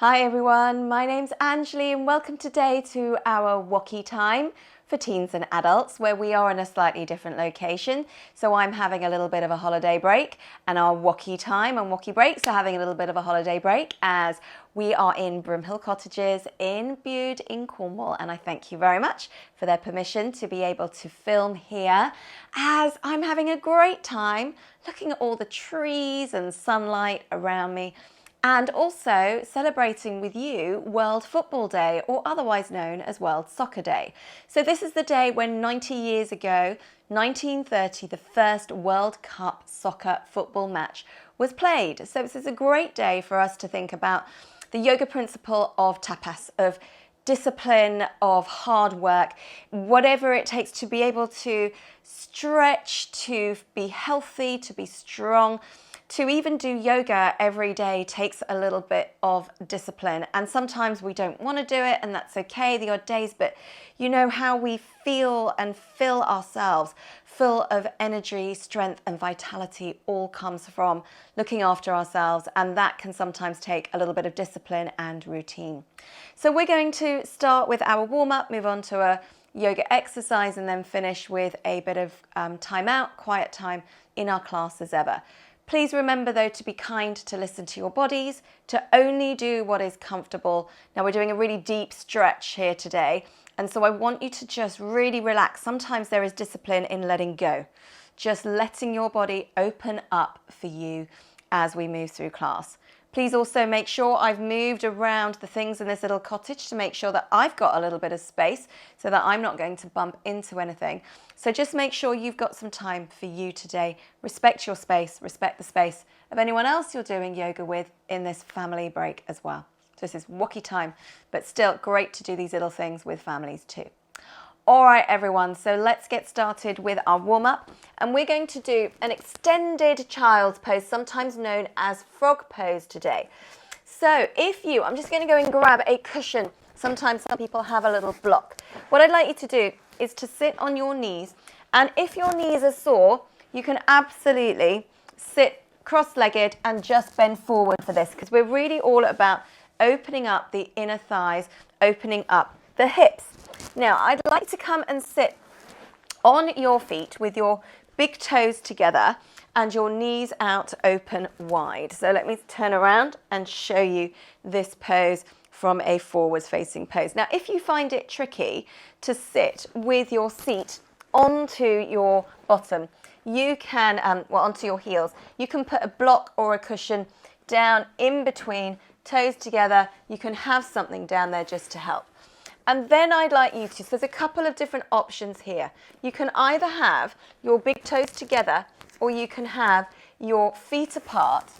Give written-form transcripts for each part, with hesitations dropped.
Hi everyone, my name's Anjali and welcome today to our WOCY time for teens and adults where we are in a slightly different location. So I'm having a little bit of a holiday break and our WOCY time and WOCY breaks are having a little bit of a holiday break as we are in Brimhill Cottages in Bude in Cornwall, and I thank you very much for their permission to be able to film here as I'm having a great time looking at all the trees and sunlight around me, and also celebrating with you World Football Day, or otherwise known as World Soccer Day. So this is the day when 90 years ago, 1930, the first World Cup soccer football match was played. So this is a great day for us to think about the yoga principle of tapas, of discipline, of hard work, whatever it takes to be able to stretch, to be healthy, to be strong. To even do yoga every day takes a little bit of discipline, and sometimes we don't want to do it, and that's okay, the odd days, but you know how we feel and fill ourselves full of energy, strength and vitality all comes from looking after ourselves, and that can sometimes take a little bit of discipline and routine. So we're going to start with our warm-up, move on to a yoga exercise, and then finish with a bit of time out, quiet time in our class as ever. Please remember though to be kind, to listen to your bodies, to only do what is comfortable. Now we're doing a really deep stretch here today, and so I want you to just really relax. Sometimes there is discipline in letting go, just letting your body open up for you as we move through class. Please also make sure I've moved around the things in this little cottage to make sure that I've got a little bit of space so that I'm not going to bump into anything. So just make sure you've got some time for you today. Respect your space, respect the space of anyone else you're doing yoga with in this family break as well. So this is WOCY time, but still great to do these little things with families too. All right, everyone, so let's get started with our warm-up, and we're going to do an extended child's pose, sometimes known as frog pose today. So I'm just going to go and grab a cushion. Sometimes some people have a little block. What I'd like you to do is to sit on your knees, and if your knees are sore, you can absolutely sit cross-legged and just bend forward for this, because we're really all about opening up the inner thighs, opening up the hips. Now, I'd like to come and sit on your feet with your big toes together and your knees out open wide. So let me turn around and show you this pose from a forwards facing pose. Now, if you find it tricky to sit with your seat onto your bottom, you can, onto your heels, you can put a block or a cushion down in between, toes together. You can have something down there just to help. And then I'd like you to, so there's a couple of different options here. You can either have your big toes together or you can have your feet apart.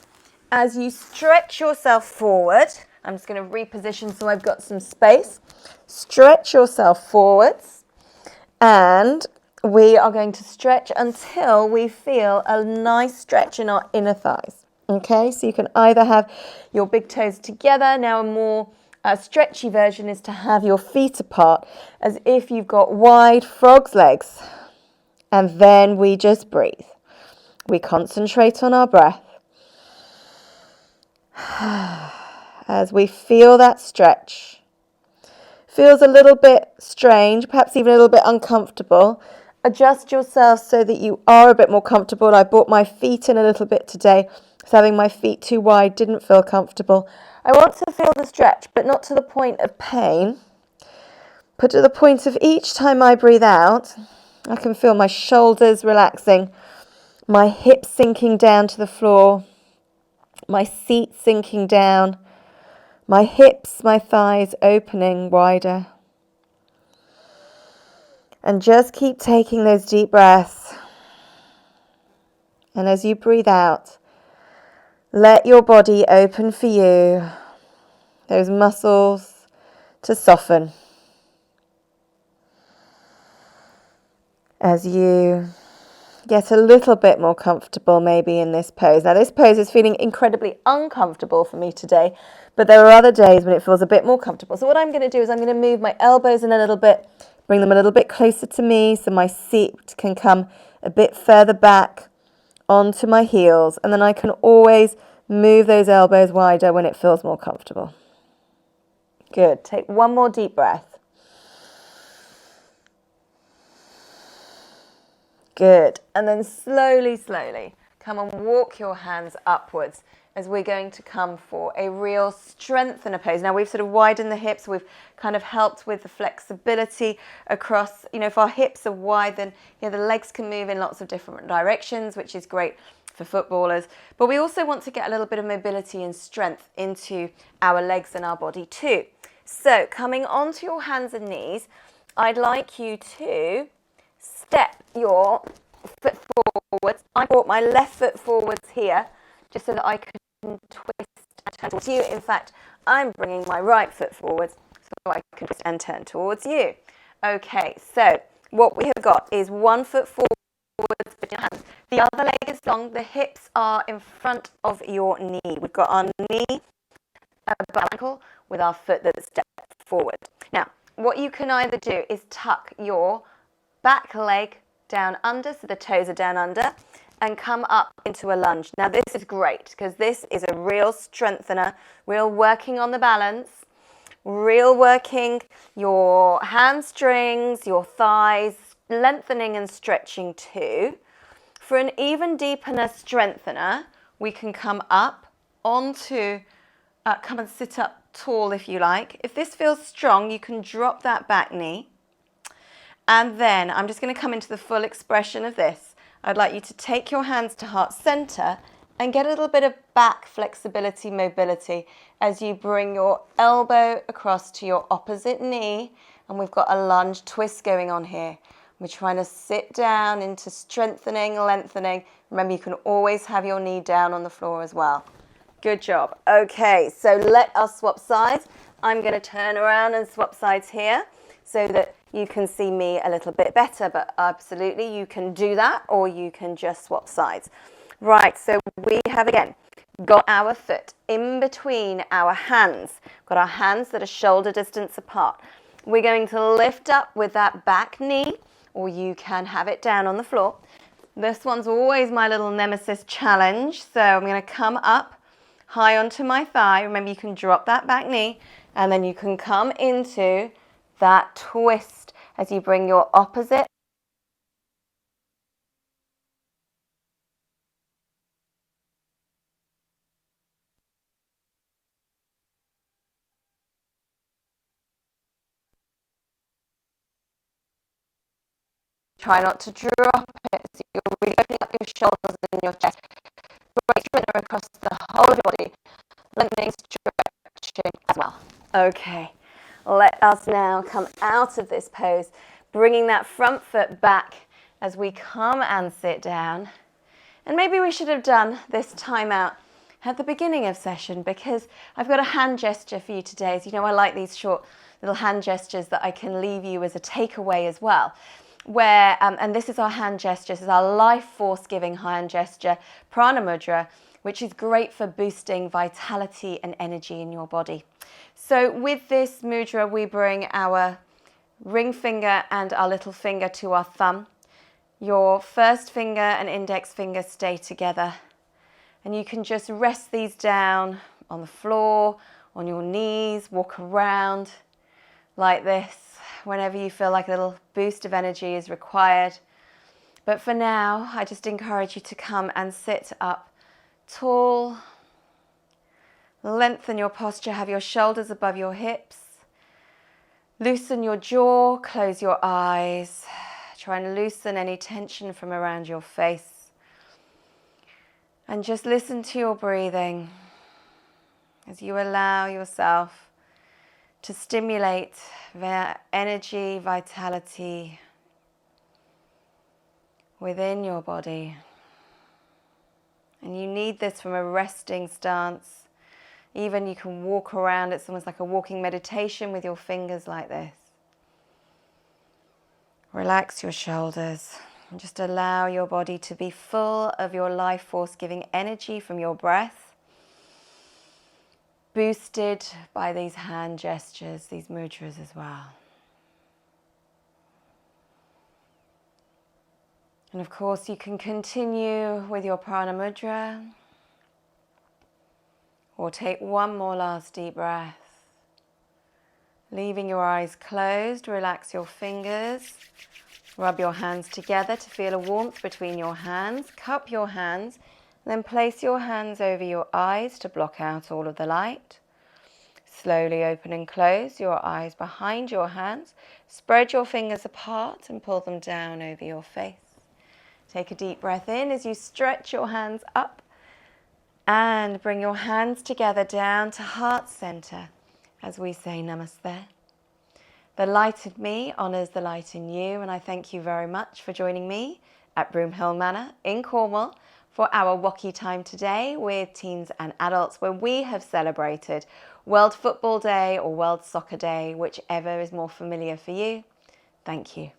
As you stretch yourself forward, I'm just going to reposition so I've got some space. Stretch yourself forwards, and we are going to stretch until we feel a nice stretch in our inner thighs. Okay, so you can either have your big toes together. Now a stretchy version is to have your feet apart as if you've got wide frog's legs. And then we just breathe. We concentrate on our breath. As we feel that stretch. Feels a little bit strange, perhaps even a little bit uncomfortable. Adjust yourself so that you are a bit more comfortable. I brought my feet in a little bit today. So having my feet too wide didn't feel comfortable. I want to feel the stretch, but not to the point of pain, but to the point of each time I breathe out, I can feel my shoulders relaxing, my hips sinking down to the floor, my seat sinking down, my hips, my thighs opening wider. And just keep taking those deep breaths. And as you breathe out, let your body open for you, those muscles to soften. As you get a little bit more comfortable maybe in this pose. Now this pose is feeling incredibly uncomfortable for me today, but there are other days when it feels a bit more comfortable. So what I'm going to do is I'm going to move my elbows in a little bit, bring them a little bit closer to me so my seat can come a bit further back onto my heels, and then I can always move those elbows wider when it feels more comfortable. Good. Take one more deep breath. Good. And then slowly, slowly, come and walk your hands upwards as we're going to come for a real strengthener pose. Now we've sort of widened the hips, we've kind of helped with the flexibility across, if our hips are wide, then the legs can move in lots of different directions, which is great for footballers. But we also want to get a little bit of mobility and strength into our legs and our body too. So coming onto your hands and knees, I'd like you to step your foot forwards. I brought my left foot forwards here just so that I can twist and turn towards you. In fact, I'm bringing my right foot forwards so I can twist and turn towards you. Okay, so what we have got is one foot forwards with your hands. The other leg is long. The hips are in front of your knee. We've got our knee above our ankle with our foot that's stepped forward. Now, what you can either do is tuck your back leg down under, so the toes are down under, and come up into a lunge. Now this is great because this is a real strengthener, real working on the balance, real working your hamstrings, your thighs, lengthening and stretching too. For an even deeper strengthener, we can come up onto, come and sit up tall if you like. If this feels strong, you can drop that back knee. And then I'm just going to come into the full expression of this. I'd like you to take your hands to heart center and get a little bit of back flexibility, mobility as you bring your elbow across to your opposite knee. And we've got a lunge twist going on here. We're trying to sit down into strengthening, lengthening. Remember, you can always have your knee down on the floor as well. Good job. Okay, so let us swap sides. I'm going to turn around and swap sides here so that you can see me a little bit better, but absolutely you can do that or you can just swap sides. Right, so we have again got our foot in between our hands. Got our hands that are shoulder distance apart. We're going to lift up with that back knee, or you can have it down on the floor. This one's always my little nemesis challenge. So I'm going to come up high onto my thigh. Remember, you can drop that back knee and then you can come into that twist as you bring your opposite try not to drop it, so you're really opening up your shoulders and your chest. Great strengthener across the whole of your body, lengthening, stretching as well. Okay, let us now come out of this pose, bringing that front foot back as we come and sit down. And maybe we should have done this time out at the beginning of session, because I've got a hand gesture for you today. As you know, I like these short little hand gestures that I can leave you as a takeaway as well. Where, and this is our hand gesture, this is our life force giving hand gesture, Prana Mudra, which is great for boosting vitality and energy in your body. So with this mudra, we bring our ring finger and our little finger to our thumb. Your first finger and index finger stay together. And you can just rest these down on the floor, on your knees, walk around like this whenever you feel like a little boost of energy is required. But for now, I just encourage you to come and sit up tall. Lengthen your posture, have your shoulders above your hips. Loosen your jaw, close your eyes. Try and loosen any tension from around your face. And just listen to your breathing as you allow yourself to stimulate their energy, vitality within your body. And you need this from a resting stance. Even you can walk around, it's almost like a walking meditation with your fingers like this. Relax your shoulders and just allow your body to be full of your life force, giving energy from your breath, boosted by these hand gestures, these mudras as well. And of course, you can continue with your Prana Mudra or take one more last deep breath. Leaving your eyes closed, relax your fingers. Rub your hands together to feel a warmth between your hands. Cup your hands, then place your hands over your eyes to block out all of the light. Slowly open and close your eyes behind your hands. Spread your fingers apart and pull them down over your face. Take a deep breath in as you stretch your hands up and bring your hands together down to heart center as we say Namaste. The light in me honors the light in you, and I thank you very much for joining me at Broomhill Manor in Cornwall for our WOCY time today with teens and adults, where we have celebrated World Football Day or World Soccer Day, whichever is more familiar for you. Thank you.